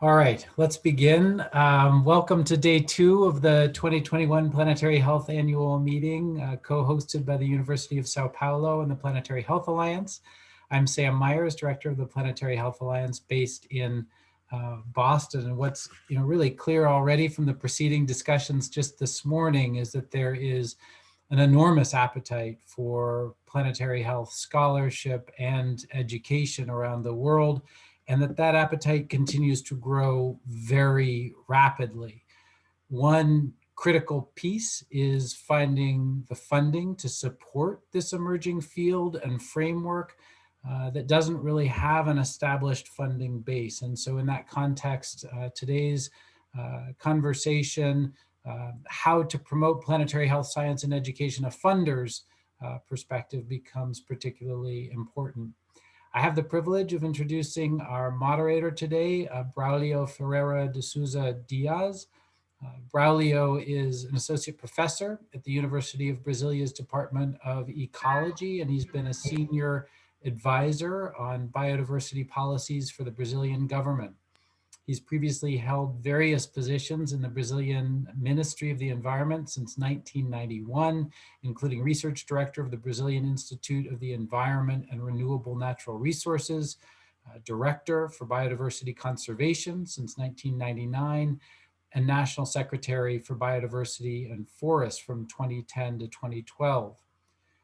All right, let's begin. Welcome to day 2 of the 2021 Planetary Health Annual Meeting, co-hosted by the University of Sao Paulo and the Planetary Health Alliance. I'm Sam Myers, Director of the Planetary Health Alliance based in Boston. And what's really clear already from the preceding discussions just this morning is that there is an enormous appetite for planetary health scholarship and education around the world, and that appetite continues to grow very rapidly. One critical piece is finding the funding to support this emerging field and framework that doesn't really have an established funding base. And so in that context, today's conversation, how to promote planetary health science and education, a funder's perspective, becomes particularly important. I have the privilege of introducing our moderator today, Braulio Ferreira de Souza Diaz. Braulio is an associate professor at the University of Brasília's Department of Ecology, and he's been a senior advisor on biodiversity policies for the Brazilian government. He's previously held various positions in the Brazilian Ministry of the Environment since 1991, including research director of the Brazilian Institute of the Environment and Renewable Natural Resources, director for biodiversity conservation since 1999, and national secretary for biodiversity and forests from 2010 to 2012.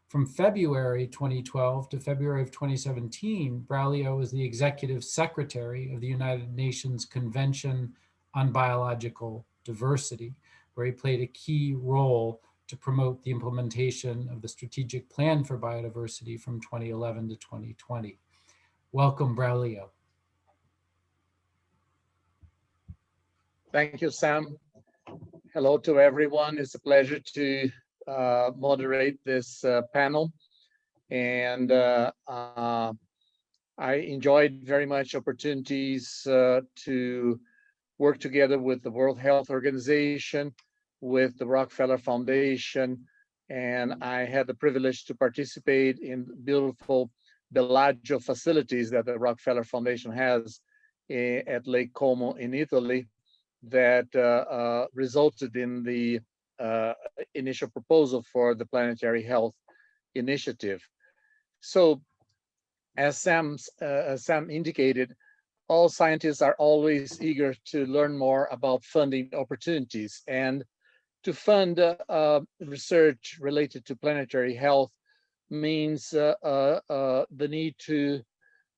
From February 2012 to February of 2017, Braulio was the executive secretary of the United Nations Convention on Biological Diversity, where he played a key role to promote the implementation of the Strategic Plan for Biodiversity from 2011 to 2020. Welcome, Braulio. Thank you, Sam. Hello to everyone. It's a pleasure to moderate this panel, and I enjoyed very much opportunities to work together with the World Health Organization, with the Rockefeller Foundation, and I had the privilege to participate in beautiful Bellagio facilities that the Rockefeller Foundation has at Lake Como in Italy that resulted in the initial proposal for the Planetary Health Initiative. So, as Sam indicated, all scientists are always eager to learn more about funding opportunities, and to fund research related to planetary health means the need to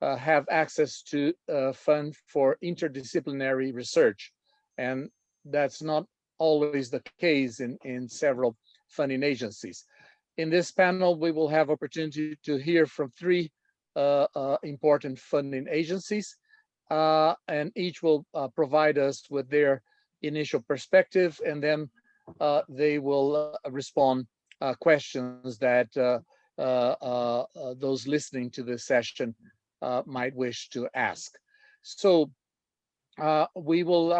have access to fund for interdisciplinary research, and that's not always the case in several funding agencies. In this panel, we will have opportunity to hear from 3 important funding agencies, and each will provide us with their initial perspective, and then they will respond questions that those listening to this session might wish to ask. So we will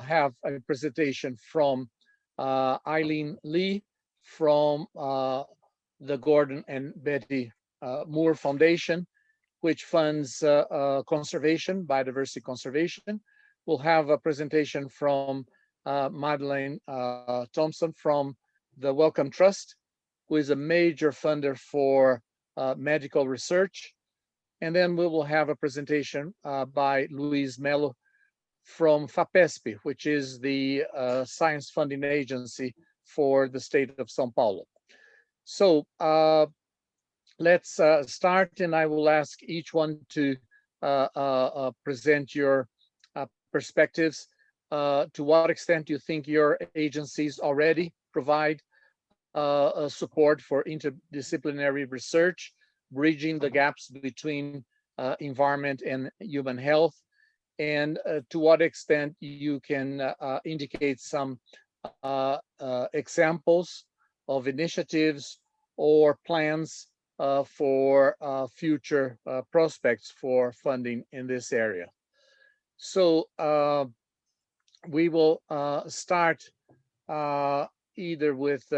have a presentation from Aileen Lee from the Gordon and Betty Moore Foundation, which funds conservation, biodiversity conservation. We'll have a presentation from Madeleine Thomson from the Wellcome Trust, who is a major funder for medical research. And then we will have a presentation by Luiz Mello from FAPESP, which is the science funding agency for the state of São Paulo. So let's start, and I will ask each one to present your perspectives. To what extent do you think your agencies already provide support for interdisciplinary research, bridging the gaps between environment and human health, and to what extent you can indicate some examples of initiatives or plans for future prospects for funding in this area. So we will start either with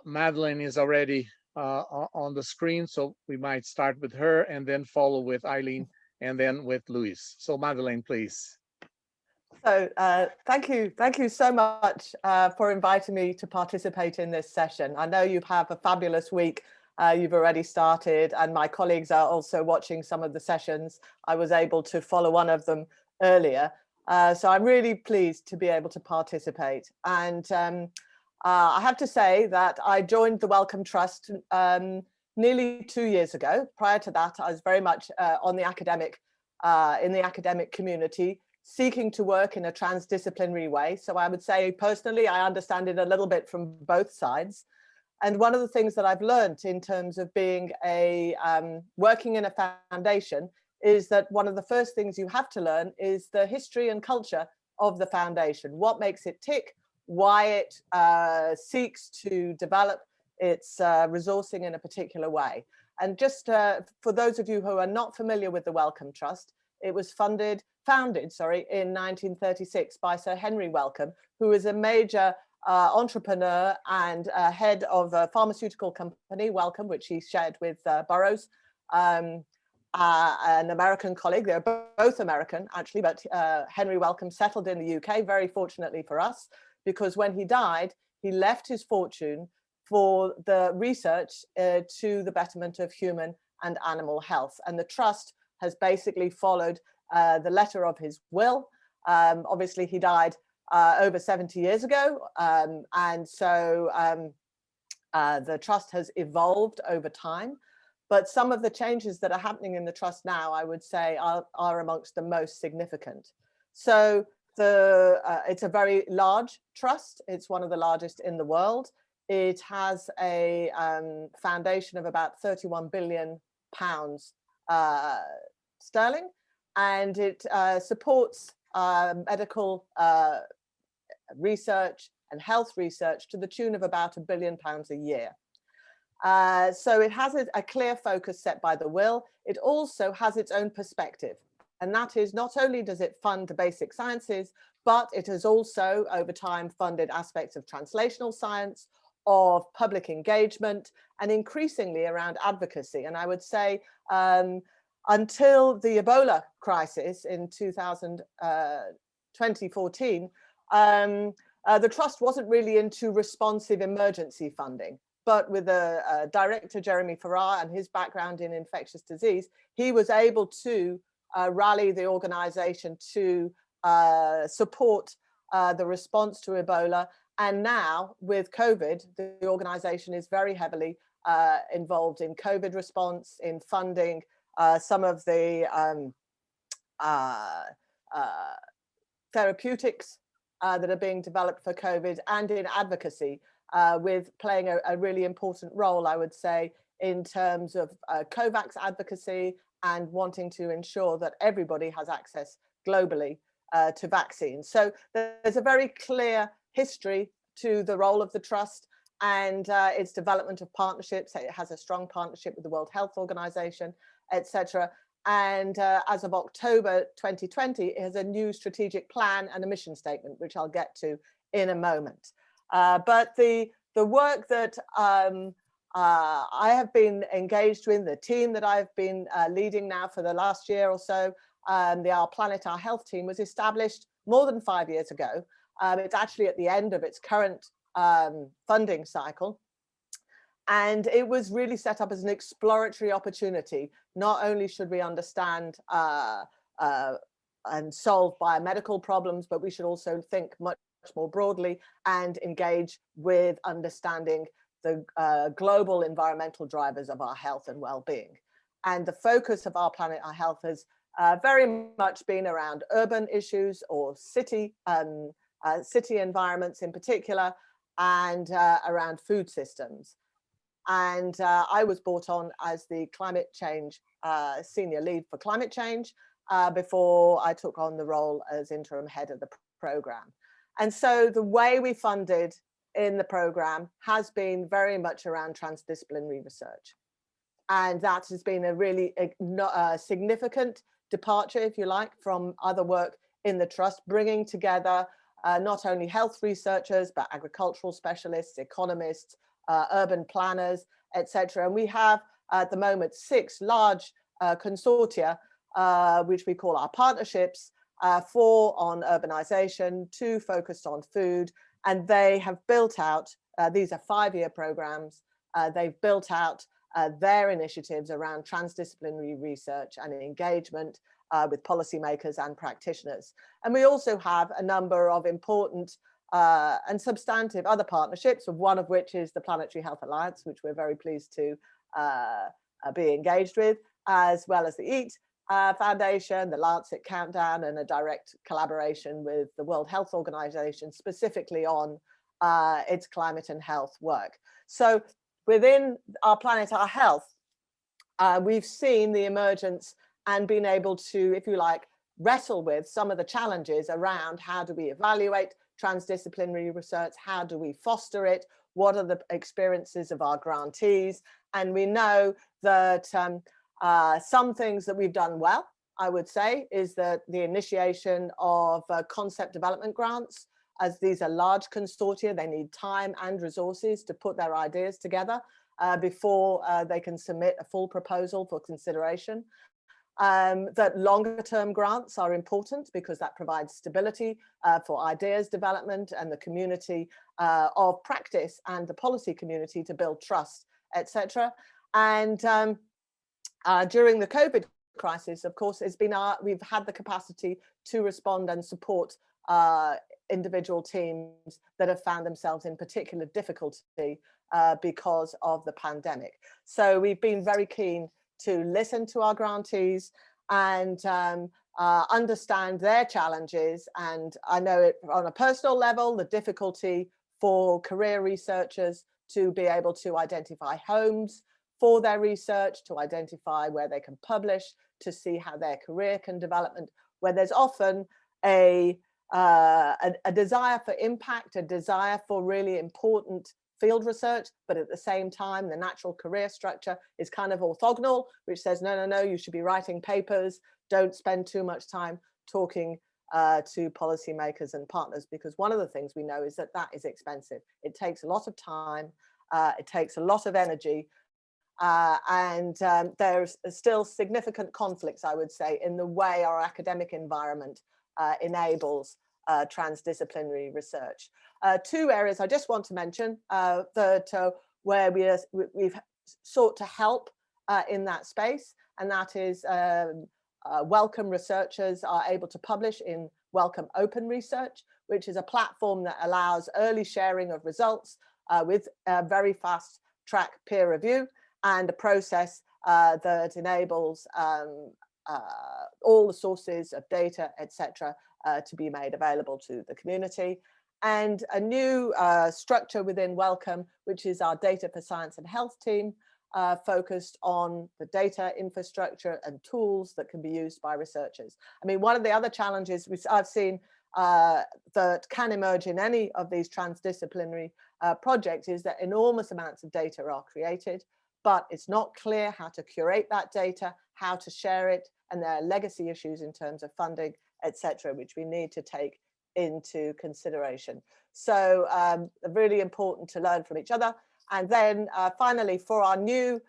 Madeleine is already on the screen, so we might start with her and then follow with Aileen and then with Luiz. So Madeleine, please. So thank you so much for inviting me to participate in this session. I know you have a fabulous week. You've already started, and my colleagues are also watching some of the sessions. I was able to follow one of them earlier. So I'm really pleased to be able to participate. And I have to say that I joined the Wellcome Trust nearly 2 years ago. Prior to that, I was very much in the academic community, seeking to work in a transdisciplinary way. So I would say personally, I understand it a little bit from both sides. And one of the things that I've learned in terms of being working in a foundation is that one of the first things you have to learn is the history and culture of the foundation, what makes it tick, why it seeks to develop its resourcing in a particular way. And just for those of you who are not familiar with the Wellcome Trust, it was founded in 1936 by Sir Henry Wellcome, who is a major entrepreneur and head of a pharmaceutical company, Wellcome, which he shared with Burroughs, an American colleague. They're both American, actually, but Henry Wellcome settled in the UK, very fortunately for us, because when he died, he left his fortune for the research to the betterment of human and animal health. And the trust has basically followed the letter of his will. Obviously, he died over 70 years ago. And so the trust has evolved over time. But some of the changes that are happening in the trust now, I would say, are amongst the most significant. So it's a very large trust. It's one of the largest in the world. It has a foundation of about 31 billion pounds sterling, and it supports medical research and health research to the tune of about £1 billion a year. So it has a clear focus set by the will. It also has its own perspective, and that is not only does it fund the basic sciences, but it has also over time funded aspects of translational science, of public engagement, and increasingly around advocacy. And I would say until the Ebola crisis in 2014, the trust wasn't really into responsive emergency funding. But with the director, Jeremy Ferreira, and his background in infectious disease, he was able to rally the organization to support the response to Ebola. And now with COVID, the organization is very heavily involved in COVID response, in funding some of the therapeutics that are being developed for COVID, and in advocacy, with playing a really important role, I would say, in terms of COVAX advocacy and wanting to ensure that everybody has access globally to vaccines. So there's a very clear history to the role of the trust and its development of partnerships. It has a strong partnership with the World Health Organization, etc. And as of October 2020, it has a new strategic plan and a mission statement, which I'll get to in a moment. But the work that I have been engaged with, the team that I've been leading now for the last year or so, our Planetary Health team was established more than 5 years ago. It's actually at the end of its current funding cycle. And it was really set up as an exploratory opportunity. Not only should we understand and solve biomedical problems, but we should also think much more broadly and engage with understanding the global environmental drivers of our health and well-being. And the focus of our Planetary Health has very much been around urban issues or city environments in particular, and around food systems. And I was brought on as the climate change senior lead for climate change before I took on the role as interim head of the program. And so the way we funded in the program has been very much around transdisciplinary research. And that has been a really significant departure, if you like, from other work in the trust, bringing together not only health researchers, but agricultural specialists, economists, urban planners, etc. And we have at the moment 6 large consortia which we call our partnerships, 4 on urbanization, 2 focused on food, and they have built out, these are 5-year programs, they've built out their initiatives around transdisciplinary research and engagement with policymakers and practitioners. And we also have a number of important and substantive other partnerships, one of which is the Planetary Health Alliance, which we're very pleased to be engaged with, as well as the EAT Foundation, the Lancet Countdown, and a direct collaboration with the World Health Organization, specifically on its climate and health work. So within our planet, our health, we've seen the emergence and been able to, if you like, wrestle with some of the challenges around how do we evaluate transdisciplinary research, how do we foster it, what are the experiences of our grantees. And we know that some things that we've done well, I would say, is that the initiation of concept development grants, as these are large consortia, they need time and resources to put their ideas together before they can submit a full proposal for consideration. That longer term grants are important because that provides stability for ideas development and the community of practice and the policy community to build trust, etc. And during the COVID crisis, of course, we've had the capacity to respond and support individual teams that have found themselves in particular difficulty because of the pandemic. So we've been very keen to listen to our grantees and understand their challenges. And I know it on a personal level, the difficulty for career researchers to be able to identify homes for their research, to identify where they can publish, to see how their career can develop, where there's often a desire for impact, a desire for really important field research, but at the same time, the natural career structure is kind of orthogonal, which says, no, no, no, you should be writing papers. Don't spend too much time talking to policymakers and partners, because one of the things we know is that that is expensive. It takes a lot of time. It takes a lot of energy. And there's still significant conflicts, I would say, in the way our academic environment enables transdisciplinary research. 2 areas I just want to mention that where we've sought to help in that space, and that is Wellcome researchers are able to publish in Wellcome Open Research, which is a platform that allows early sharing of results with very fast track peer review, and a process that enables all the sources of data, etc., to be made available to the community. And a new structure within Wellcome, which is our Data for Science and Health team, focused on the data infrastructure and tools that can be used by researchers. I mean, one of the other challenges I've seen that can emerge in any of these transdisciplinary projects is that enormous amounts of data are created, but it's not clear how to curate that data, how to share it, and there are legacy issues in terms of funding, etc., which we need to take into consideration. So really important to learn from each other. And then finally, for our new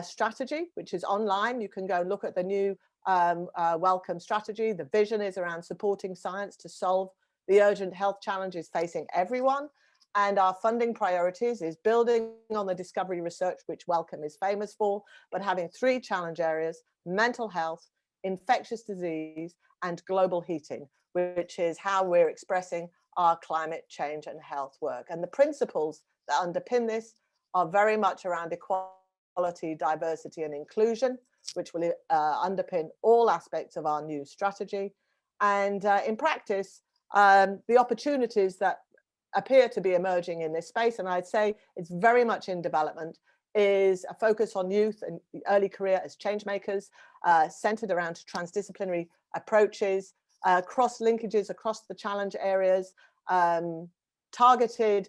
strategy, which is online, you can go and look at the new Wellcome strategy. The vision is around supporting science to solve the urgent health challenges facing everyone. And our funding priorities is building on the discovery research, which Wellcome is famous for, but having 3 challenge areas: mental health, infectious disease, and global heating, which is how we're expressing our climate change and health work. And the principles that underpin this are very much around equality, diversity, and inclusion, which will underpin all aspects of our new strategy. And in practice, the opportunities that appear to be emerging in this space, and I'd say it's very much in development, is a focus on youth and early career as change makers, centered around transdisciplinary approaches, cross linkages across the challenge areas, targeted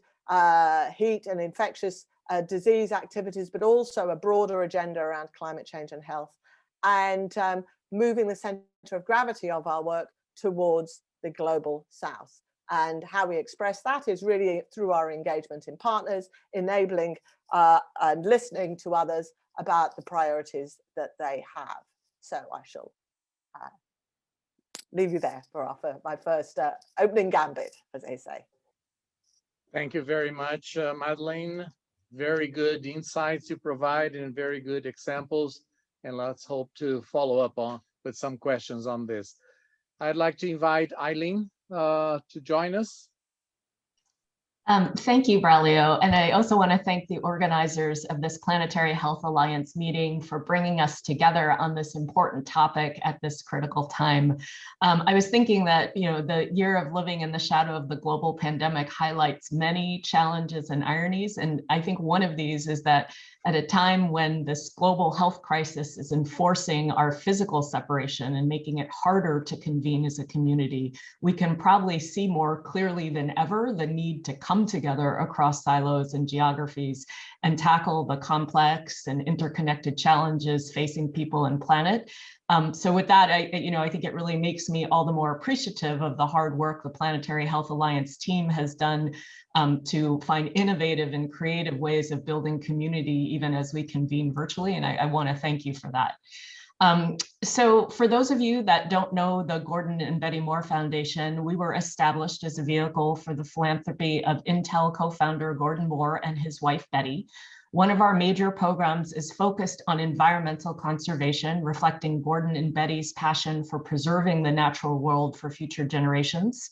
heat and infectious disease activities, but also a broader agenda around climate change and health, and moving the center of gravity of our work towards the global south. And how we express that is really through our engagement in partners, enabling and listening to others about the priorities that they have. So I shall leave you there for my first opening gambit, as they say. Thank you very much, Madeleine. Very good insights you provide and very good examples. And let's hope to follow up with some questions on this. I'd like to invite Aileen to join us. Thank you, Braulio. And I also want to thank the organizers of this Planetary Health Alliance meeting for bringing us together on this important topic at this critical time. I was thinking that, the year of living in the shadow of the global pandemic highlights many challenges and ironies. And I think one of these is that at a time when this global health crisis is enforcing our physical separation and making it harder to convene as a community, we can probably see more clearly than ever the need to come together across silos and geographies and tackle the complex and interconnected challenges facing people and planet. So with that, I think it really makes me all the more appreciative of the hard work the Planetary Health Alliance team has done to find innovative and creative ways of building community, even as we convene virtually. And I want to thank you for that. So for those of you that don't know the Gordon and Betty Moore Foundation, we were established as a vehicle for the philanthropy of Intel co-founder Gordon Moore and his wife, Betty. One of our major programs is focused on environmental conservation, reflecting Gordon and Betty's passion for preserving the natural world for future generations.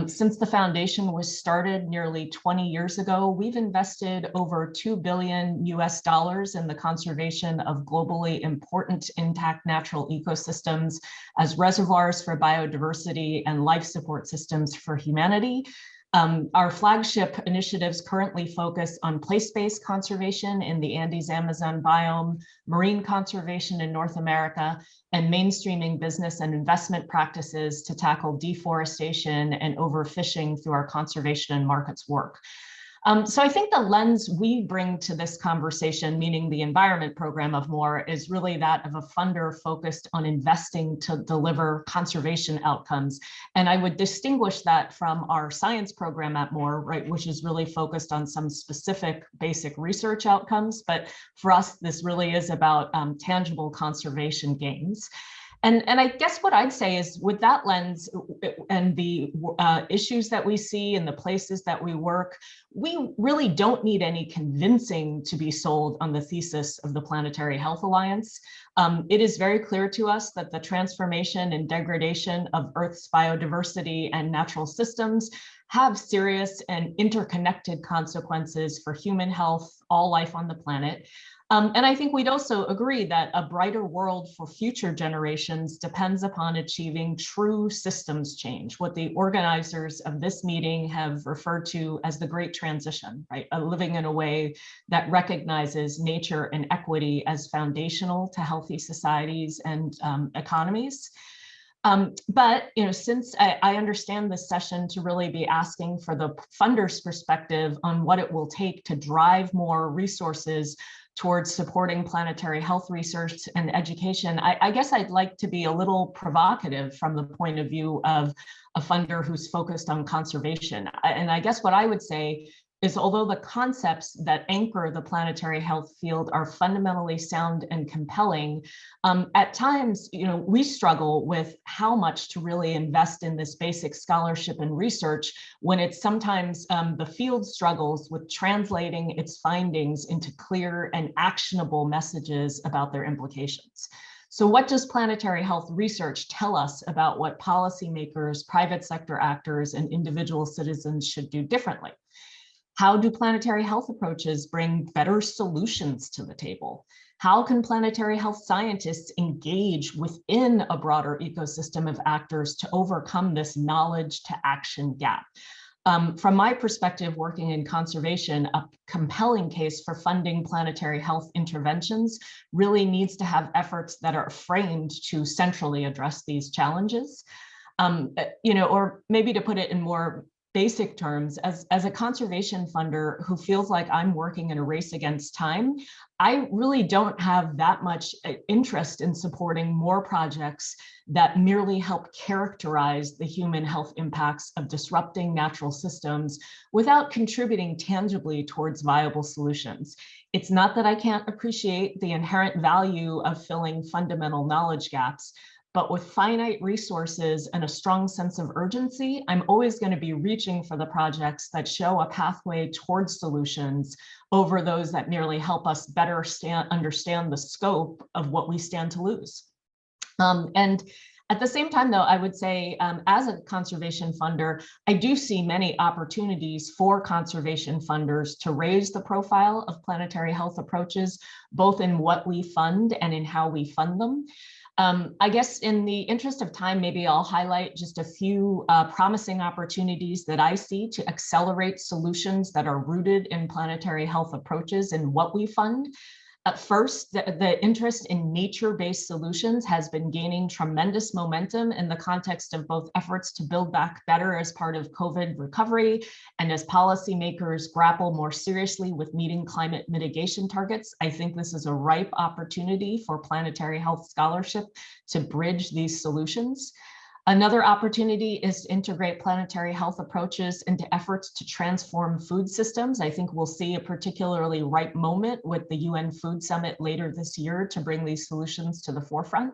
Since the foundation was started nearly 20 years ago, we've invested over $2 billion in the conservation of globally important intact natural ecosystems as reservoirs for biodiversity and life support systems for humanity. Our flagship initiatives currently focus on place-based conservation in the Andes Amazon biome, marine conservation in North America, and mainstreaming business and investment practices to tackle deforestation and overfishing through our conservation and markets work. So I think the lens we bring to this conversation, meaning the environment program of Moore, is really that of a funder focused on investing to deliver conservation outcomes. And I would distinguish that from our science program at Moore, right, which is really focused on some specific basic research outcomes. But for us, this really is about tangible conservation gains. And I guess what I'd say is with that lens and the issues that we see and the places that we work, we really don't need any convincing to be sold on the thesis of the Planetary Health Alliance. It is very clear to us that the transformation and degradation of Earth's biodiversity and natural systems have serious and interconnected consequences for human health, all life on the planet. And I think we'd also agree that a brighter world for future generations depends upon achieving true systems change, what the organizers of this meeting have referred to as the Great Transition, right? Living in a way that recognizes nature and equity as foundational to healthy societies and economies. But since I understand this session to really be asking for the funder's perspective on what it will take to drive more resources towards supporting planetary health research and education, I guess I'd like to be a little provocative from the point of view of a funder who's focused on conservation. And I guess what I would say is, although the concepts that anchor the planetary health field are fundamentally sound and compelling, at times, we struggle with how much to really invest in this basic scholarship and research when it's sometimes the field struggles with translating its findings into clear and actionable messages about their implications. So what does planetary health research tell us about what policymakers, private sector actors, and individual citizens should do differently? How do planetary health approaches bring better solutions to the table? How can planetary health scientists engage within a broader ecosystem of actors to overcome this knowledge to action gap? From my perspective, working in conservation, a compelling case for funding planetary health interventions really needs to have efforts that are framed to centrally address these challenges. Or maybe to put it in more basic terms, as a conservation funder who feels like I'm working in a race against time, I really don't have that much interest in supporting more projects that merely help characterize the human health impacts of disrupting natural systems without contributing tangibly towards viable solutions. It's not that I can't appreciate the inherent value of filling fundamental knowledge gaps, but with finite resources and a strong sense of urgency, I'm always going to be reaching for the projects that show a pathway towards solutions over those that merely help us better understand the scope of what we stand to lose. And at the same time, though, I would say as a conservation funder, I do see many opportunities for conservation funders to raise the profile of planetary health approaches, both in what we fund and in how we fund them. I guess in the interest of time, maybe I'll highlight just a few promising opportunities that I see to accelerate solutions that are rooted in planetary health approaches and what we fund. First, the interest in nature-based solutions has been gaining tremendous momentum in the context of both efforts to build back better as part of COVID recovery and as policymakers grapple more seriously with meeting climate mitigation targets. I think this is a ripe opportunity for planetary health scholarship to bridge these solutions. Another opportunity is to integrate planetary health approaches into efforts to transform food systems. I think we'll see a particularly ripe moment with the UN Food Summit later this year to bring these solutions to the forefront.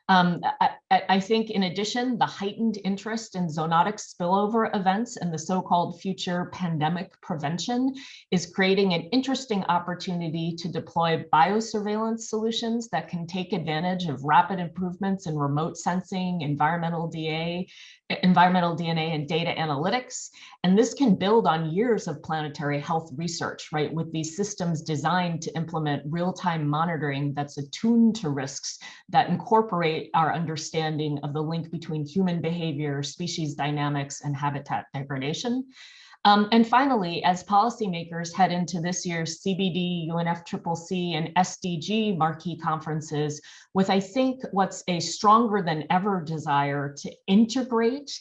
I think in addition, the heightened interest in zoonotic spillover events and the so-called future pandemic prevention is creating an interesting opportunity to deploy biosurveillance solutions that can take advantage of rapid improvements in remote sensing, environmental DNA and data analytics. And this can build on years of planetary health research, right? With these systems designed to implement real-time monitoring that's attuned to risks that incorporate our understanding of the link between human behavior, species dynamics, and habitat degradation. And finally, as policymakers head into this year's CBD, UNFCCC, and SDG marquee conferences, with I think what's a stronger than ever desire to integrate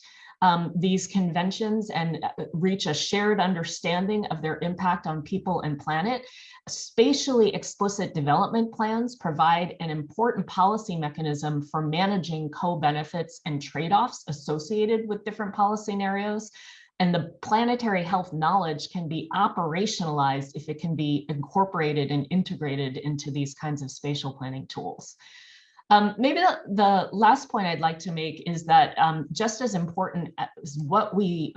these conventions and reach a shared understanding of their impact on people and planet, spatially explicit development plans provide an important policy mechanism for managing co-benefits and trade-offs associated with different policy scenarios. And the planetary health knowledge can be operationalized if it can be incorporated and integrated into these kinds of spatial planning tools. Maybe the last point I'd like to make is that just as important as what we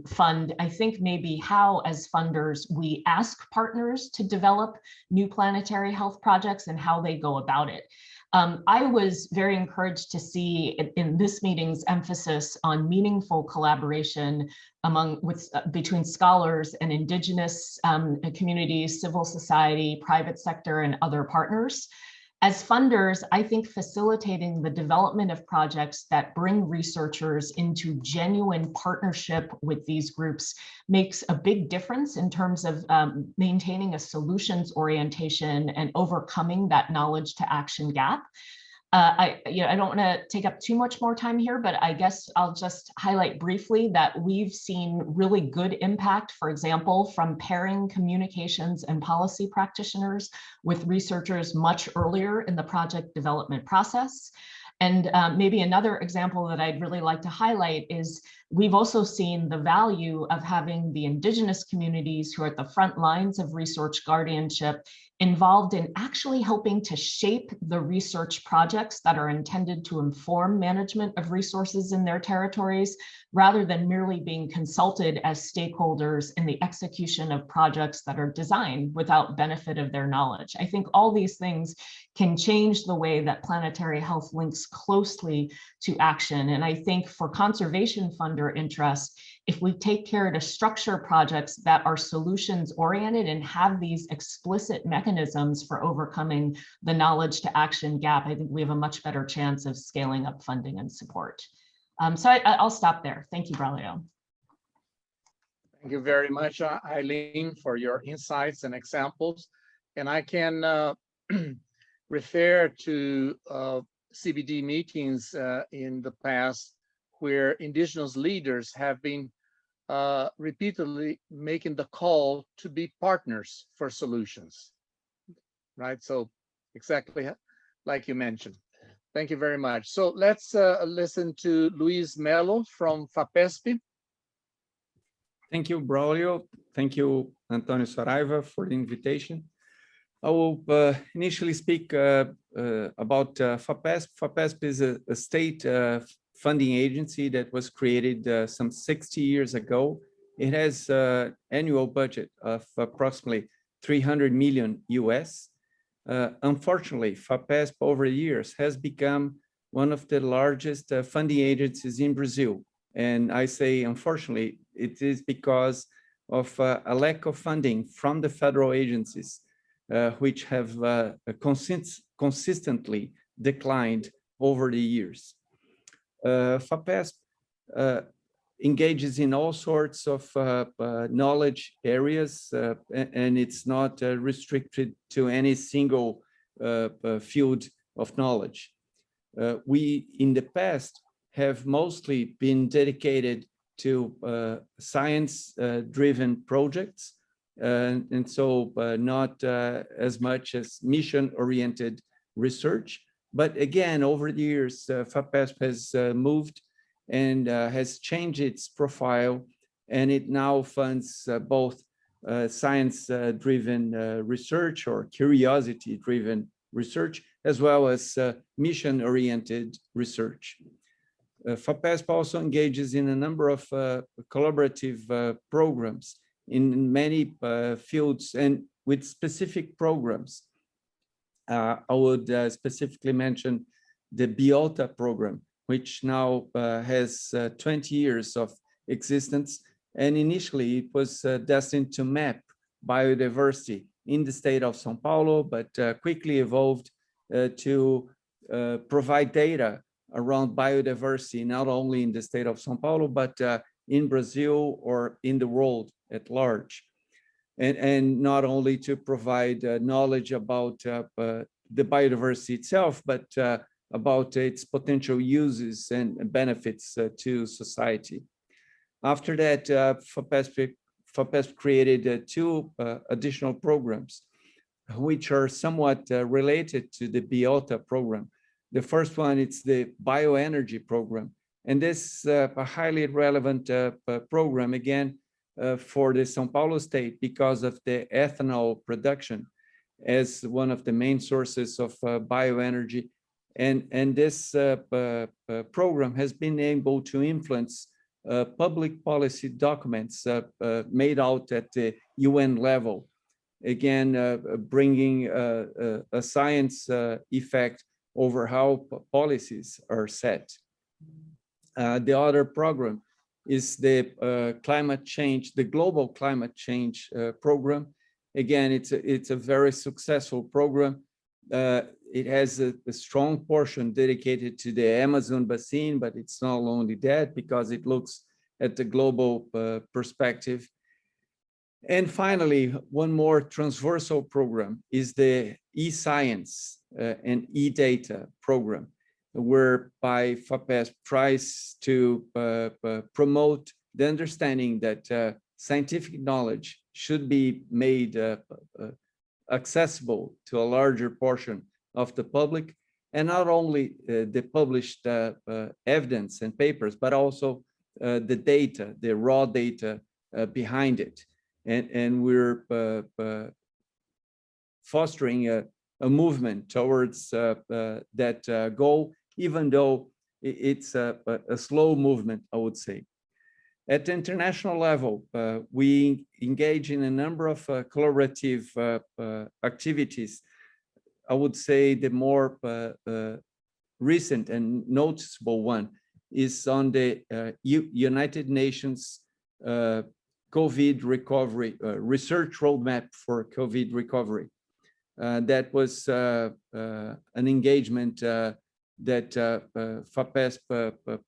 fund, I think maybe how as funders we ask partners to develop new planetary health projects and how they go about it. I was very encouraged to see in this meeting's emphasis on meaningful collaboration between scholars and indigenous communities, civil society, private sector, and other partners. As funders, I think facilitating the development of projects that bring researchers into genuine partnership with these groups makes a big difference in terms of maintaining a solutions orientation and overcoming that knowledge to action gap. I don't want to take up too much more time here, but I guess I'll just highlight briefly that we've seen really good impact, for example, from pairing communications and policy practitioners with researchers much earlier in the project development process. And maybe another example that I'd really like to highlight is we've also seen the value of having the indigenous communities who are at the front lines of research guardianship involved in actually helping to shape the research projects that are intended to inform management of resources in their territories, rather than merely being consulted as stakeholders in the execution of projects that are designed without benefit of their knowledge. I think all these things can change the way that planetary health links closely to action. And I think for conservation funder interest, if we take care to structure projects that are solutions oriented and have these explicit mechanisms for overcoming the knowledge to action gap, I think we have a much better chance of scaling up funding and support. So I'll stop there. Thank you, Braulio. Thank you very much, Aileen, for your insights and examples. And I can refer to CBD meetings in the past where indigenous leaders have been repeatedly making the call to be partners for solutions, right? So exactly like you mentioned. Thank you very much. So let's listen to Luiz Mello from FAPESP. Thank you, Braulio. Thank you, Antonio Saraiva, for the invitation. I will initially speak about FAPESP. FAPESP is a state funding agency that was created some 60 years ago. It has an annual budget of approximately 300 million US. Unfortunately, FAPESP over the years has become one of the largest funding agencies in Brazil. And I say, unfortunately, it is because of a lack of funding from the federal agencies, which have consistently declined over the years. FAPESP engages in all sorts of knowledge areas, and it's not restricted to any single field of knowledge. We, in the past, have mostly been dedicated to science-driven projects, and so not as much as mission-oriented research. But again, over the years, FAPESP has moved and has changed its profile, and it now funds both science-driven research or curiosity-driven research, as well as mission-oriented research. FAPESP also engages in a number of collaborative programs in many fields and with specific programs. I would specifically mention the BIOTA program, which now has 20 years of existence. And initially it was destined to map biodiversity in the state of São Paulo, but quickly evolved to provide data around biodiversity, not only in the state of São Paulo, but in Brazil or in the world at large. And not only to provide knowledge about the biodiversity itself, but about its potential uses and benefits to society. After that, FAPESP created two additional programs, which are somewhat related to the BIOTA program. The first one, it's the bioenergy program. And this a highly relevant program, again, for the São Paulo state because of the ethanol production as one of the main sources of bioenergy. And this program has been able to influence public policy documents made out at the UN level, again, bringing a science effect over how policies are set. The other program is the climate change, the global climate change program. Again, it's a very successful program. It has a strong portion dedicated to the Amazon basin, but it's not only that because it looks at the global perspective. And finally, one more transversal program is the e-science and e-data program, whereby FAPESP tries to promote the understanding that scientific knowledge should be made accessible to a larger portion of the public, and not only the published evidence and papers, but also the data, the raw data behind it. And we're fostering a movement towards that goal, even though it's a slow movement, I would say. At the international level, we engage in a number of collaborative activities. I would say the more recent and noticeable one is on the United Nations COVID recovery, research roadmap for COVID recovery. That was an engagement that FAPESP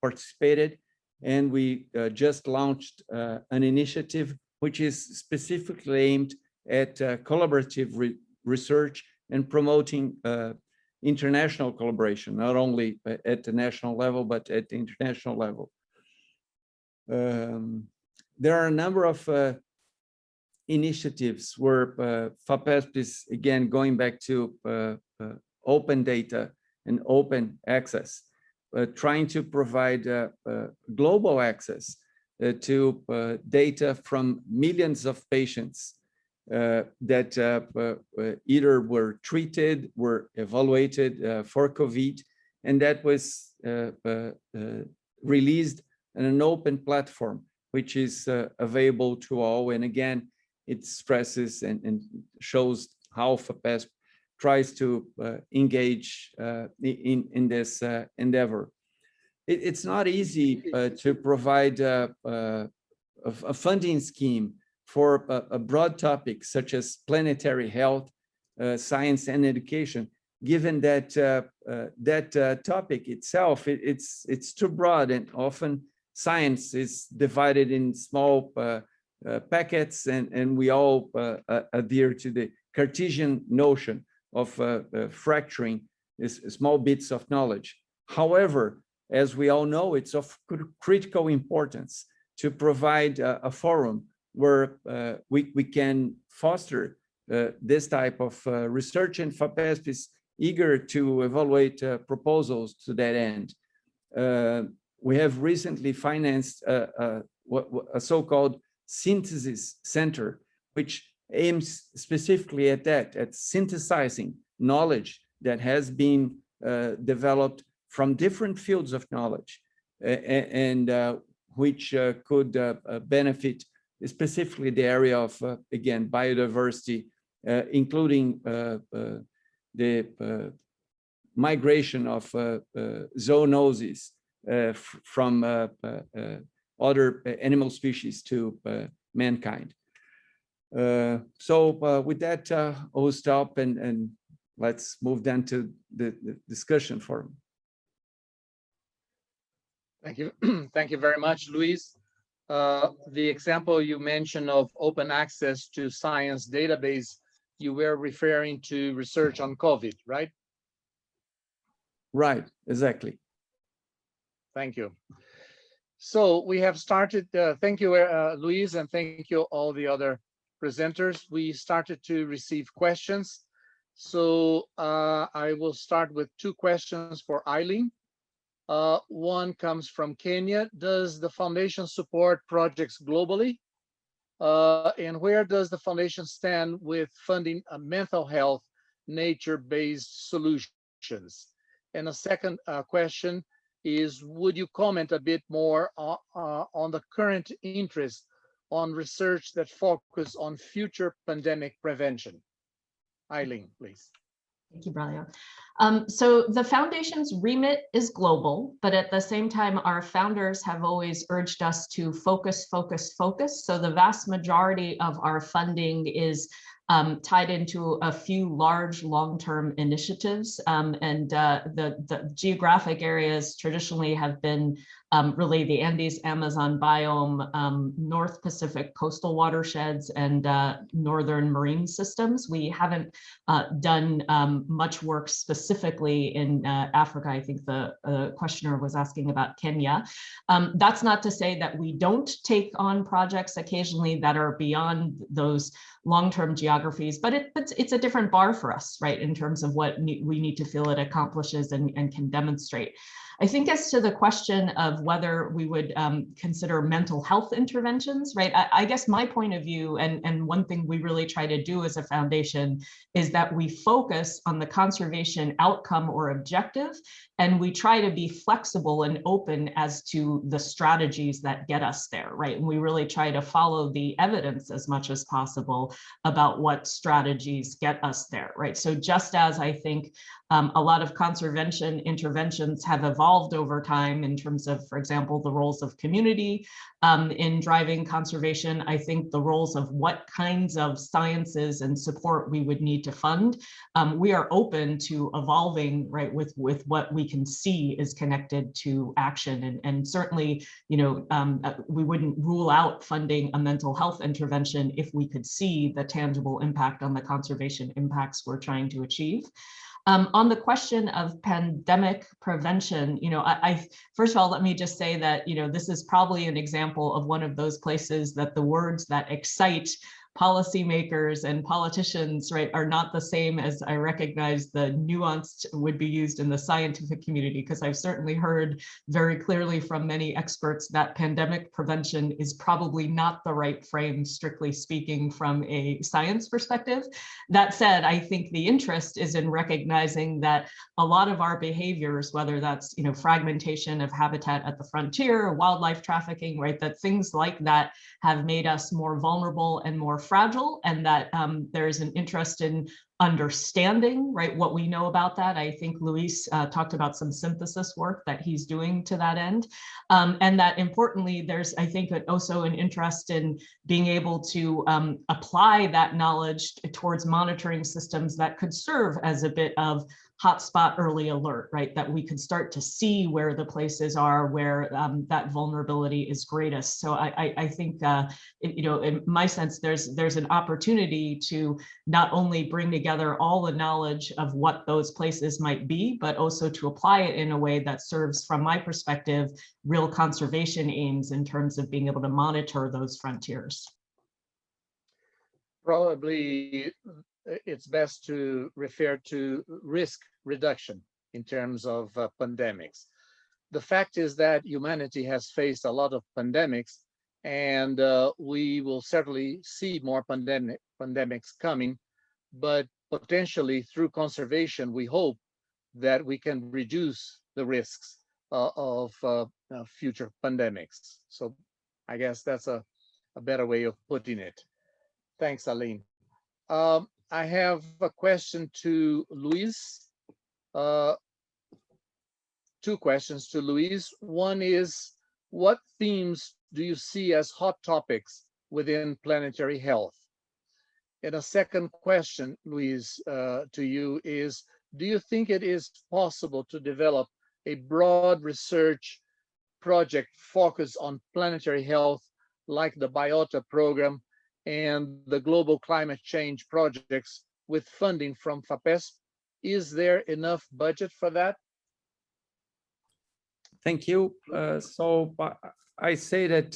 participated, and we just launched an initiative which is specifically aimed at collaborative research and promoting international collaboration, not only at the national level, but at the international level. There are a number of initiatives where FAPESP is, again, going back to open data and open access, trying to provide global access to data from millions of patients that either were treated, were evaluated for COVID, and that was released on an open platform, which is available to all. And again, it stresses and shows how FAPESP tries to engage in this endeavor. It's not easy to provide a funding scheme for a broad topic such as planetary health, science, and education, given that that topic itself, it's too broad, and often science is divided in small packets, and we all adhere to the Cartesian notion of fracturing small bits of knowledge. However, as we all know, it's of critical importance to provide a forum where we can foster this type of research, and FAPESP is eager to evaluate proposals to that end. We have recently financed a so-called synthesis center, which aims specifically at that, at synthesizing knowledge that has been developed from different fields of knowledge, and which could benefit specifically the area of, again, biodiversity, including the migration of zoonoses from other animal species to mankind. So with that, I'll stop and let's move then to the discussion forum. Thank you. Thank you very much, Luiz. The example you mentioned of open access to science database, you were referring to research on COVID, right? Right, exactly. Thank you. So we have started, thank you, Luiz, and thank you all the other presenters. We started to receive questions. So I will start with two questions for Aileen. One comes from Kenya. Does the foundation support projects globally? And where does the foundation stand with funding mental health, nature-based solutions? And a second question is, would you comment a bit more on the current interest on research that focus on future pandemic prevention? Aileen, please. Thank you, Braulio. So the foundation's remit is global, but at the same time, our founders have always urged us to focus, focus, focus. So the vast majority of our funding is tied into a few large long-term initiatives. And the geographic areas traditionally have been really the Andes, Amazon biome, North Pacific coastal watersheds, and northern marine systems. We haven't done much work specifically in Africa. I think the questioner was asking about Kenya. That's not to say that we don't take on projects occasionally that are beyond those long-term geographies, but it's a different bar for us, right, in terms of what we need to feel it accomplishes and can demonstrate. I think as to the question of whether we would consider mental health interventions, right, I guess my point of view, and one thing we really try to do as a foundation, is that we focus on the conservation outcome or objective, and we try to be flexible and open as to the strategies that get us there, right? And we really try to follow the evidence as much as possible about what strategies get us there, right? So just as I think a lot of conservation interventions have evolved over time in terms of, for example, the roles of community in driving conservation, I think the roles of what kinds of sciences and support we would need to fund, we are open to evolving, right, with what we can see is connected to action. And certainly, you know, we wouldn't rule out funding a mental health intervention if we could see the tangible impact on the conservation impacts we're trying to achieve. On the question of pandemic prevention, you know, I first of all, let me just say that, you know, this is probably an example of one of those places that the words that excite policymakers and politicians, right, are not the same as I recognize the nuanced would be used in the scientific community, because I've certainly heard very clearly from many experts that pandemic prevention is probably not the right frame, strictly speaking, from a science perspective. That said, I think the interest is in recognizing that a lot of our behaviors, whether that's, you know, fragmentation of habitat at the frontier, wildlife trafficking, right, that things like that have made us more vulnerable and more fragile, and that there is an interest in understanding, right, what we know about that. I think Luiz talked about some synthesis work that he's doing to that end. And that importantly, there's, I think, also an interest in being able to apply that knowledge towards monitoring systems that could serve as a bit of hotspot early alert, right? That we could start to see where the places are where that vulnerability is greatest. So I think, you know, in my sense, there's an opportunity to not only bring together all the knowledge of what those places might be, but also to apply it in a way that serves, from my perspective, real conservation aims in terms of being able to monitor those frontiers. Probably it's best to refer to risk reduction in terms of pandemics. The fact is that humanity has faced a lot of pandemics, and we will certainly see more pandemics coming, but potentially through conservation, we hope that we can reduce the risks of future pandemics. So I guess that's a better way of putting it. Thanks, Aileen. I have a question to Luiz. Two questions to Luiz. One is, what themes do you see as hot topics within planetary health? And a second question, Luiz, to you is, do you think it is possible to develop a broad research project focused on planetary health, like the Biota program and the global climate change projects, with funding from FAPESP? Is there enough budget for that? Thank you. So I say that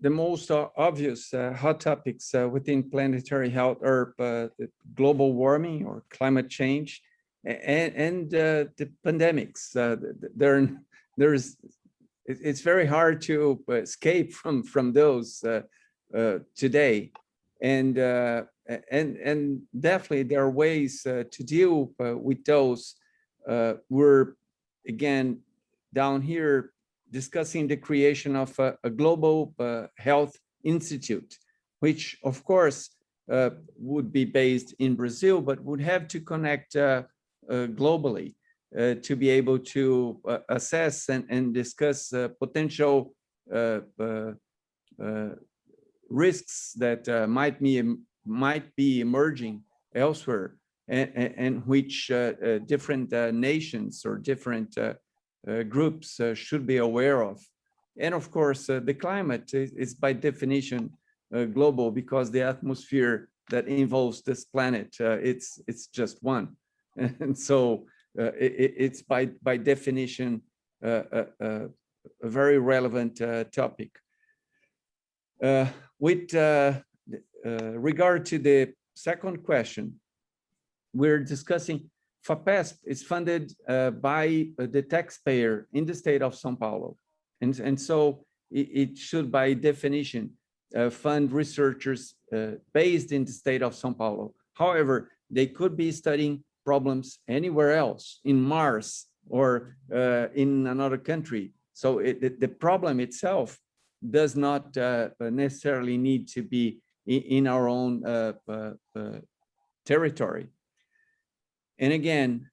the most obvious hot topics within planetary health are global warming or climate change and the pandemics. It's very hard to escape from those today, and definitely there are ways to deal with those. We're again down here discussing the creation of a global health institute, which of course would be based in Brazil, but would have to connect globally to be able to assess and discuss potential risks that might be emerging elsewhere, and which different nations or different groups should be aware of. And of course, the climate is by definition global, because the atmosphere that involves this planet, it's just one. And so it's by definition a very relevant topic. With regard to the second question, we're discussing FAPESP is funded by the taxpayer in the state of São Paulo. And so it should, by definition, fund researchers based in the state of São Paulo. However, they could be studying problems anywhere else, in Mars or in another country. So the problem itself does not necessarily need to be in our own territory. And again,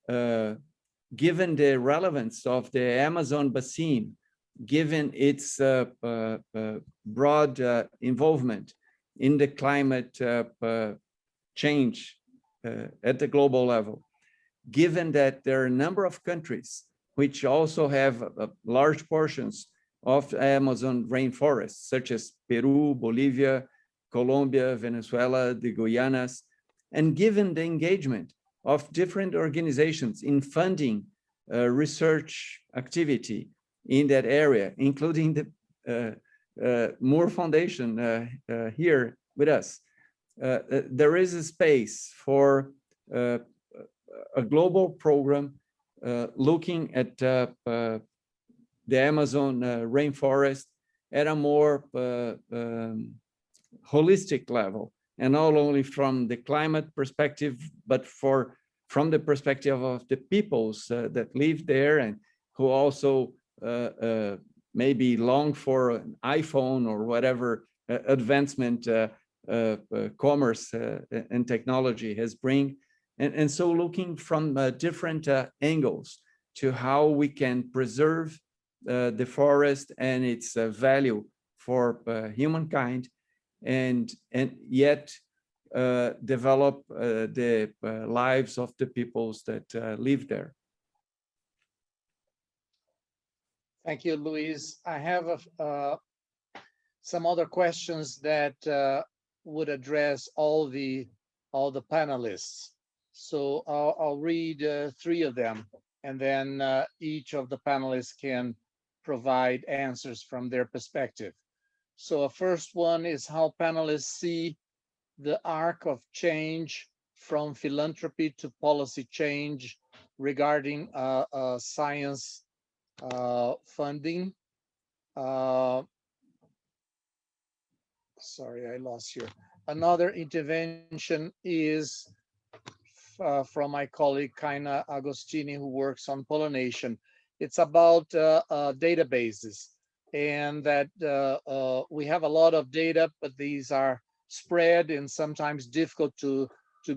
given the relevance of the Amazon basin, given its broad involvement in the climate change at the global level, given that there are a number of countries which also have large portions of Amazon rainforests, such as Peru, Bolivia, Colombia, Venezuela, the Guyanas, and given the engagement of different organizations in funding research activity in that area, including the Moore Foundation here with us. There is a space for a global program looking at the Amazon rainforest at a more holistic level, and not only from the climate perspective, but from the perspective of the peoples that live there and who also maybe long for an iPhone or whatever advancement commerce and technology has bring. And so looking from different angles to how we can preserve the forest and its value for humankind, and yet develop the lives of the peoples that live there. Thank you, Luiz. I have some other questions that would address all the panelists. So I'll read 3 of them, and then each of the panelists can provide answers from their perspective. So a first one is how panelists see the arc of change from philanthropy to policy change regarding science funding. Sorry, I lost here. Another intervention is from my colleague Kaina Agostini, who works on pollination. It's about databases, and that we have a lot of data, but these are spread and sometimes difficult to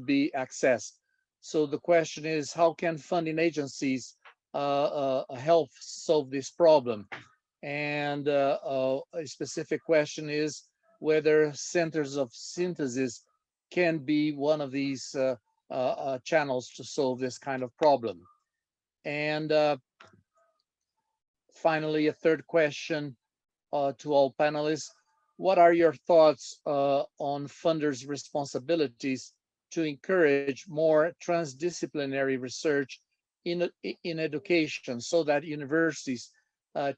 be accessed. So the question is, how can funding agencies help solve this problem? And a specific question is whether centers of synthesis can be one of these channels to solve this kind of problem. And finally, a third question to all panelists. What are your thoughts on funders' responsibilities to encourage more transdisciplinary research in education, so that universities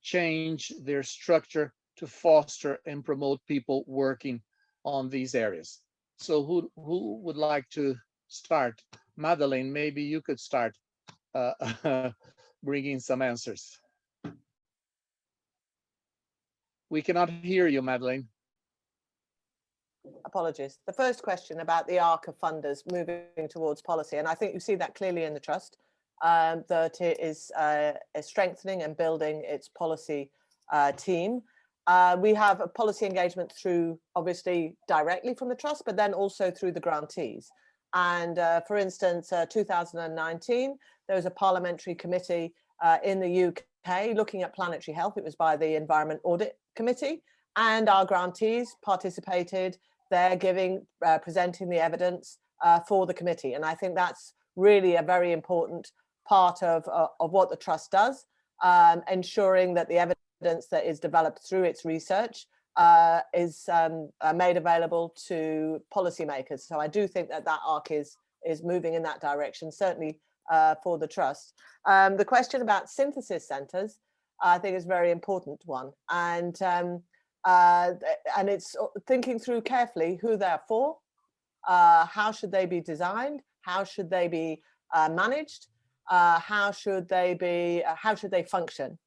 change their structure to foster and promote people working on these areas? So who would like to start? Madeleine, maybe you could start bringing some answers. We cannot hear you, Madeleine. Apologies. The first question about the arc of funders moving towards policy, and I think you see that clearly in the trust, that it is strengthening and building its policy team. We have a policy engagement through, obviously, directly from the trust, but then also through the grantees. And for instance, 2019, there was a parliamentary committee in the UK looking at planetary health. It was by the Environment Audit Committee, and our grantees participated. They're presenting the evidence for the committee. And I think that's really a very important part of what the trust does, ensuring that the evidence that is developed through its research is made available to policymakers. So I do think that that arc is moving in that direction, certainly for the trust. The question about synthesis centers, I think, is a very important one. And it's thinking through carefully who they're for, how should they be designed, how should they be managed, how should they function,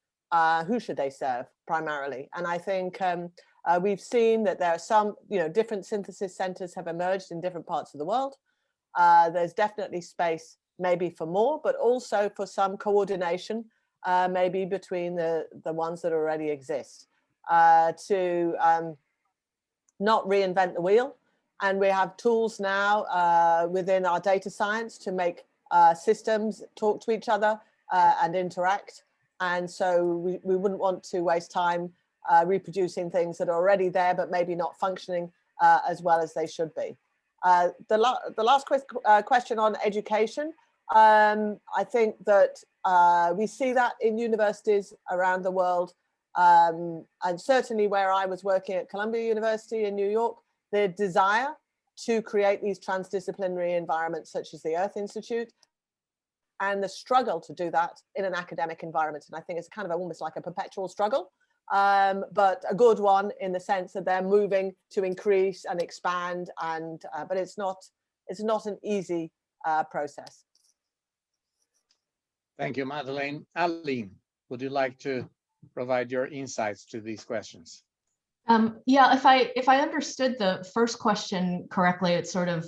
who should they serve primarily. And I think we've seen that there are some, different synthesis centers have emerged in different parts of the world. There's definitely space maybe for more, but also for some coordination, maybe between the ones that already exist, to not reinvent the wheel. And we have tools now within our data science to make systems talk to each other and interact. And so we wouldn't want to waste time reproducing things that are already there, but maybe not functioning as well as they should be. The last question on education, I think that we see that in universities around the world, and certainly where I was working at Columbia University in New York, the desire to create these transdisciplinary environments such as the Earth Institute, and the struggle to do that in an academic environment. And I think it's kind of almost like a perpetual struggle but a good one in the sense that they're moving to increase and expand, and but it's not an easy process. Thank you, Madeleine. Aileen, would you like to provide your insights to these questions? Yeah, if I understood the first question correctly, it's sort of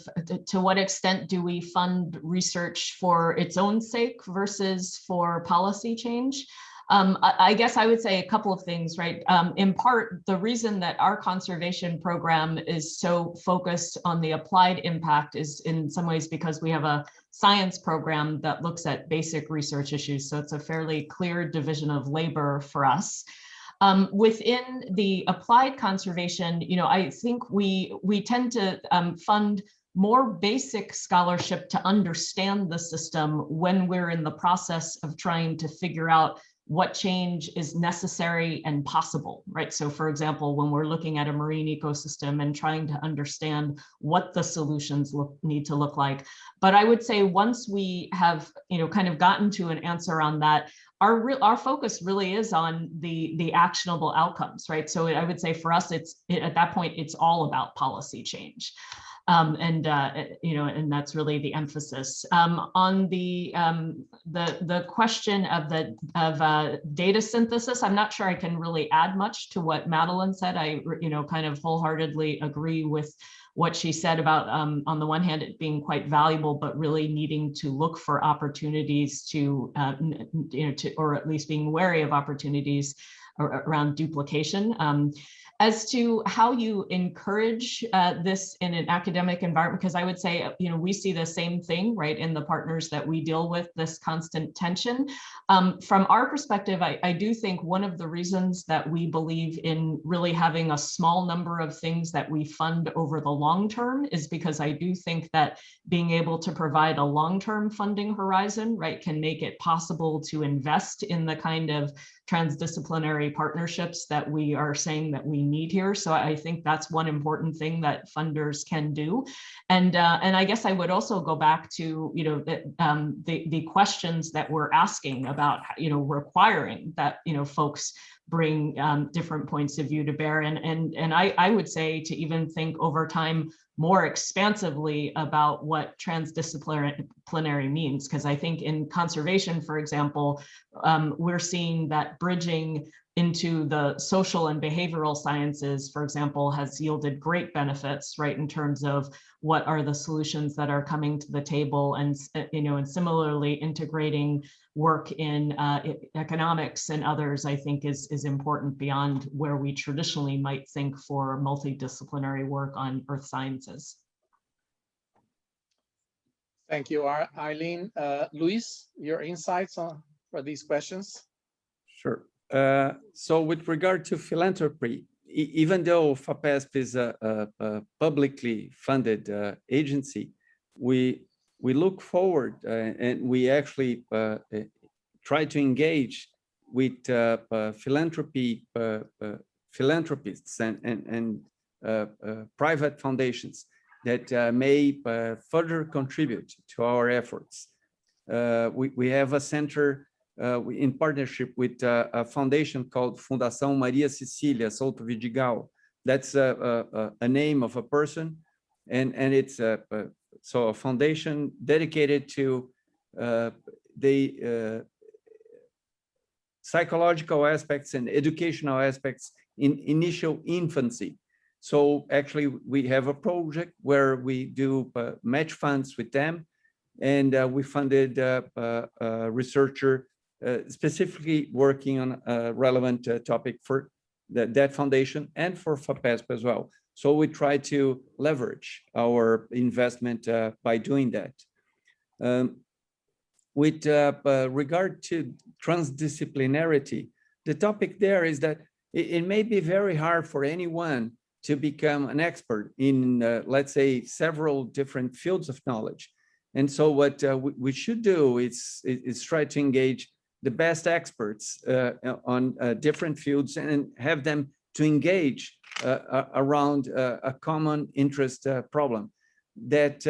to what extent do we fund research for its own sake versus for policy change? I guess I would say a couple of things, right? In part, the reason that our conservation program is so focused on the applied impact is in some ways because we have a science program that looks at basic research issues. So it's a fairly clear division of labor for us. Within the applied conservation, I think we tend to fund more basic scholarship to understand the system when we're in the process of trying to figure out what change is necessary and possible, right? So for example, when we're looking at a marine ecosystem and trying to understand what the solutions need to look like. But I would say once we have, kind of gotten to an answer on that, our focus really is on the actionable outcomes, right? So I would say for us, at that point, it's all about policy change. And that's really the emphasis. On the question of data synthesis, I'm not sure I can really add much to what Madeleine said. I kind of wholeheartely agree with what she said about on the one hand it being quite valuable, but really needing to look for opportunities to or at least being wary of opportunities around duplication. As to how you encourage this in an academic environment, because I would say, we see the same thing, right, in the partners that we deal with, this constant tension. From our perspective, I do think one of the reasons that we believe in really having a small number of things that we fund over the long term is because I do think that being able to provide a long-term funding horizon, right, can make it possible to invest in the kind of transdisciplinary partnerships that we are saying that we need here. So I think that's one important thing that funders can do. And I guess I would also go back to, the questions that we're asking about, requiring that, folks bring different points of view to bear. And I would say to even think over time more expansively about what transdisciplinary means, because I think in conservation, for example, we're seeing that bridging into the social and behavioral sciences, for example, has yielded great benefits, right, in terms of what are the solutions that are coming to the table, and and similarly integrating work in economics and others, I think is important beyond where we traditionally might think for multidisciplinary work on earth sciences. Thank you, Aileen. Luiz, your insights for these questions? Sure. So with regard to philanthropy, even though FAPESP is a publicly funded agency, we look forward and we actually try to engage with philanthropists and private foundations that may further contribute to our efforts. We have a center in partnership with a foundation called Fundação Maria Cecília Souto Vidigal. That's a name of a person, and it's so a foundation dedicated to the psychological aspects and educational aspects in initial infancy. So actually, we have a project where we do match funds with them, and we funded a researcher specifically working on a relevant topic for that foundation and for FAPESP as well. So we try to leverage our investment by doing that. With regard to transdisciplinarity, the topic there is that it may be very hard for anyone to become an expert in, let's say, several different fields of knowledge. And so what we should do is try to engage the best experts on different fields and have them to engage around a common interest problem. That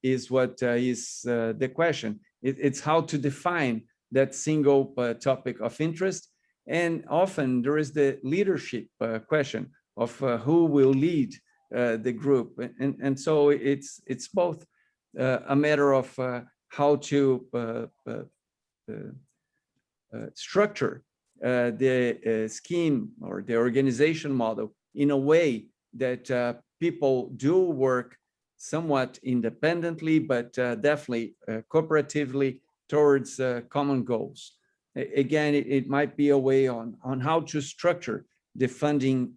is what is the question. It's how to define that single topic of interest And often there is the leadership question of who will lead the group. And so it's both a matter of how to structure the scheme or the organization model in a way that people do work somewhat independently, but definitely cooperatively towards common goals. Again, it might be a way on how to structure the funding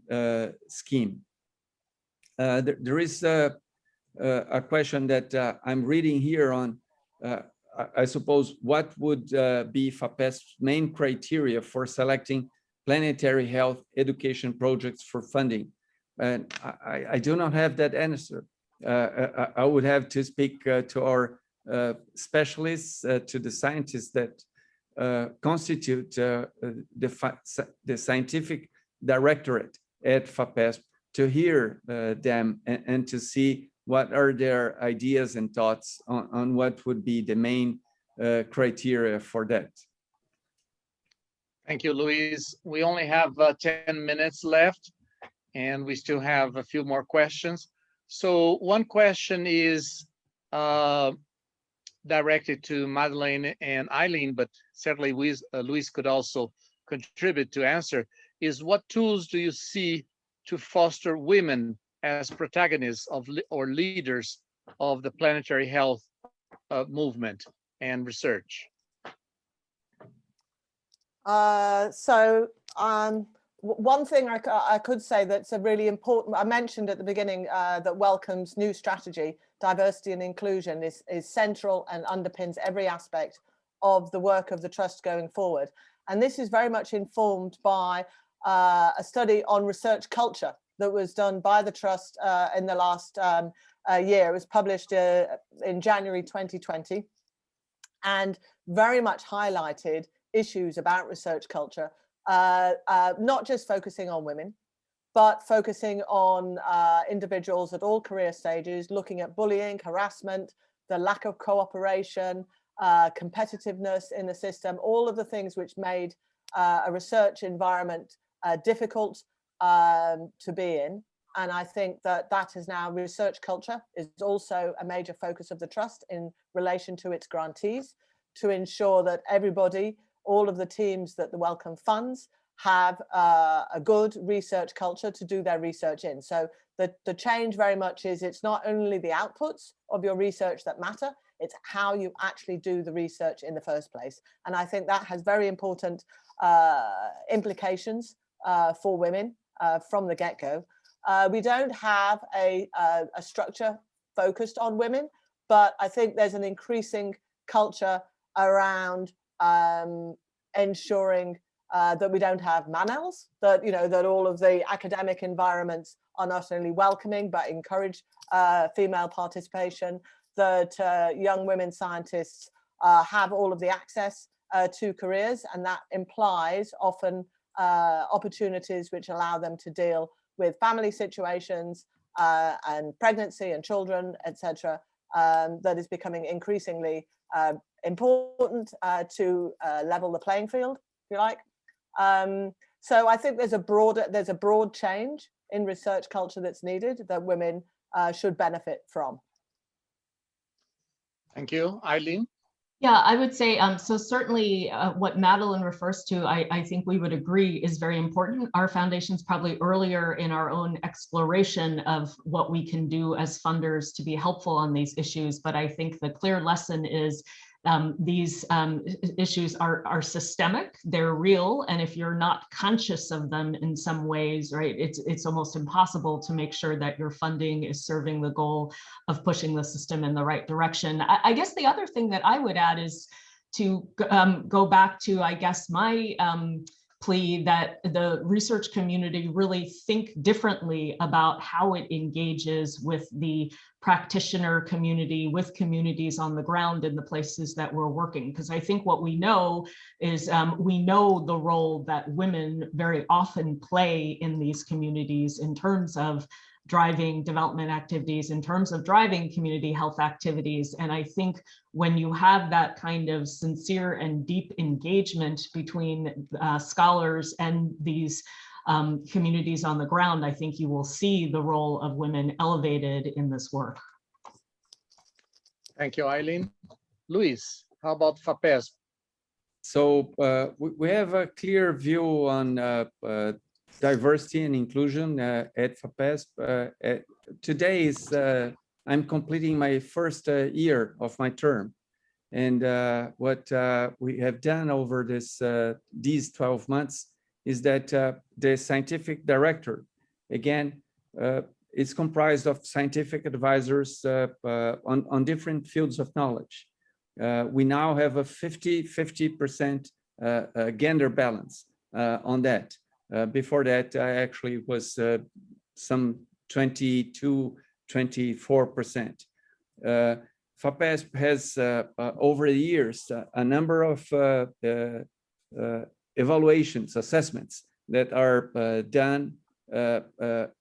scheme. There is a question that I'm reading here on, I suppose, what would be FAPESP's main criteria for selecting planetary health education projects for funding? And I do not have that answer. I would have to speak to our specialists, to the scientists that constitute the scientific directorate at FAPESP, to hear them and to see what are their ideas and thoughts on what would be the main criteria for that. Thank you, Luiz. We only have 10 minutes left, and we still have a few more questions. So one question is directed to Madeleine and Aileen, but certainly Luiz could also contribute to answer, is what tools do you see to foster women as protagonists of or leaders of the planetary health movement and research? One thing I could say that's a really important, I mentioned at the beginning that Wellcome's new strategy, diversity and inclusion, is central and underpins every aspect of the work of the Trust going forward. And this is very much informed by a study on research culture that was done by the Trust in the last year. It was published in January 2020, and very much highlighted issues about research culture, not just focusing on women, but focusing on individuals at all career stages, looking at bullying, harassment, the lack of cooperation, competitiveness in the system, all of the things which made a research environment difficult to be in. And I think that is now, research culture is also a major focus of the Trust in relation to its grantees, to ensure that everybody, all of the teams that the Wellcome funds, have a good research culture to do their research in. So the change very much is, it's not only the outputs of your research that matter, it's how you actually do the research in the first place. And I think that has very important implications for women from the get-go. We don't have a structure focused on women, but I think there's an increasing culture around ensuring that we don't have man-els, that, you know, that all of the academic environments are not only welcoming but encourage female participation, that young women scientists have all of the access to careers, and that implies often opportunities which allow them to deal with family situations and pregnancy and children, etc. That is becoming increasingly important to level the playing field, if you like. So I think there's a broad change in research culture that's needed, that women should benefit from. Thank you. Aileen? Yeah, I would say, so certainly what Madeleine refers to, I think we would agree is very important. Our foundation's probably earlier in our own exploration of what we can do as funders to be helpful on these issues. But I think the clear lesson is these issues are systemic, they're real, and if you're not conscious of them in some ways, right, it's almost impossible to make sure that your funding is serving the goal of pushing the system in the right direction. I guess the other thing that I would add is to go back to, I guess, my plea that the research community really think differently about how it engages with the practitioner community, with communities on the ground in the places that we're working. Because I think what we know is we know the role that women very often play in these communities in terms of driving development activities, in terms of driving community health activities. And I think when you have that kind of sincere and deep engagement between scholars and these communities on the ground, I think you will see the role of women elevated in this work. Thank you, Aileen. Luiz, how about FAPESP? So we have a clear view on diversity and inclusion at FAPESP. Today is, I'm completing my first year of my term. And what we have done over these 12 months is that the scientific director, again, is comprised of scientific advisors on different fields of knowledge. We now have a 50% gender balance on that. Before that, I actually was some 22, 24%. FAPESP has, over the years, a number of evaluations, assessments that are done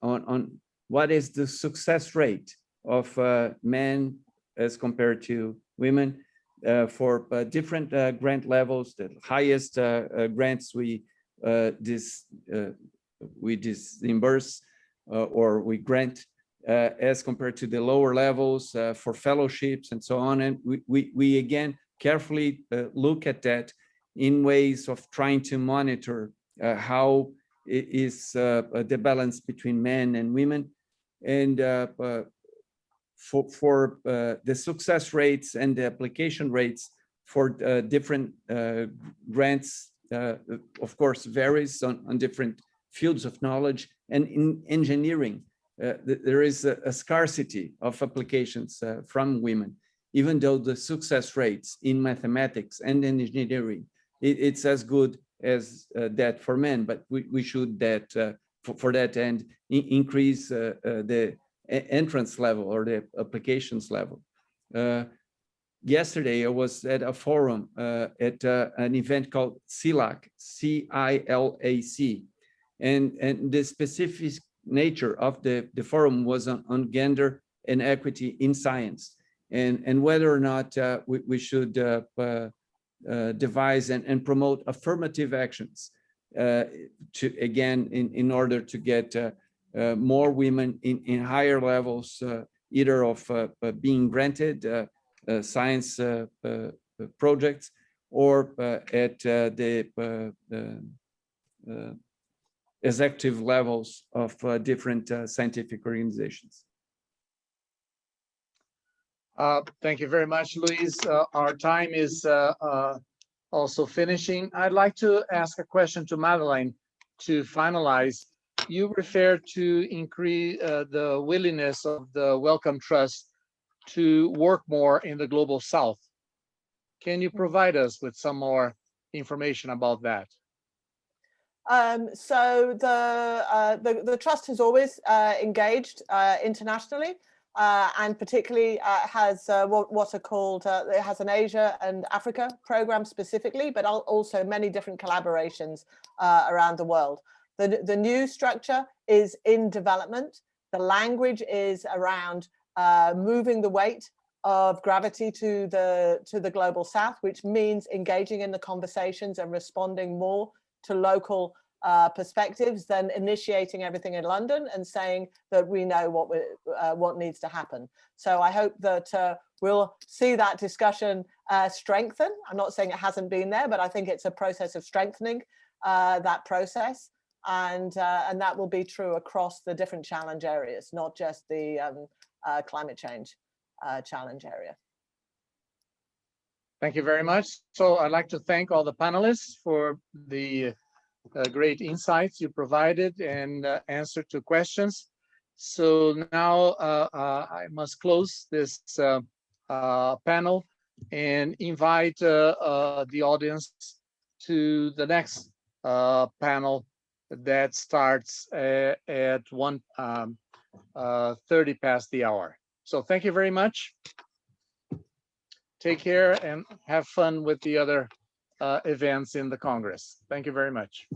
on what is the success rate of men as compared to women for different grant levels. The highest grants we disburse or we grant as compared to the lower levels for fellowships and so on. And we again carefully look at that in ways of trying to monitor how is the balance between men and women. And for the success rates and the application rates for different grants, of course, varies on different fields of knowledge. And in engineering, there is a scarcity of applications from women, even though the success rates in mathematics and engineering, it's as good as that for men, but we should for that end increase the entrance level or the applications level. Yesterday, I was at a forum at an event called CILAC, C-I-L-A-C, and the specific nature of the forum was on gender and equity in science, and whether or not we should devise and promote affirmative actions to, again, in order to get more women in higher levels, either of being granted science projects or at the executive levels of different scientific organizations. Thank you very much, Luiz. Our time is also finishing. I'd like to ask a question to Madeleine to finalize. You referred to increase the willingness of the Wellcome Trust to work more in the Global South. Can you provide us with some more information about that? So the Trust has always engaged internationally, and particularly has what are called, it has an Asia and Africa program specifically, but also many different collaborations around the world. The new structure is in development. The language is around moving the weight of gravity to the Global South, which means engaging in the conversations and responding more to local perspectives than initiating everything in London and saying that we know what needs to happen. So I hope that we'll see that discussion strengthen. I'm not saying it hasn't been there, but I think it's a process of strengthening that process. And that will be true across the different challenge areas, not just the climate change challenge area. Thank you very much. So I'd like to thank all the panelists for the great insights you provided and answer to questions. So now I must close this panel and invite the audience to the next panel that starts at 1:30 past the hour. So thank you very much. Take care and have fun with the other events in the Congress. Thank you very much.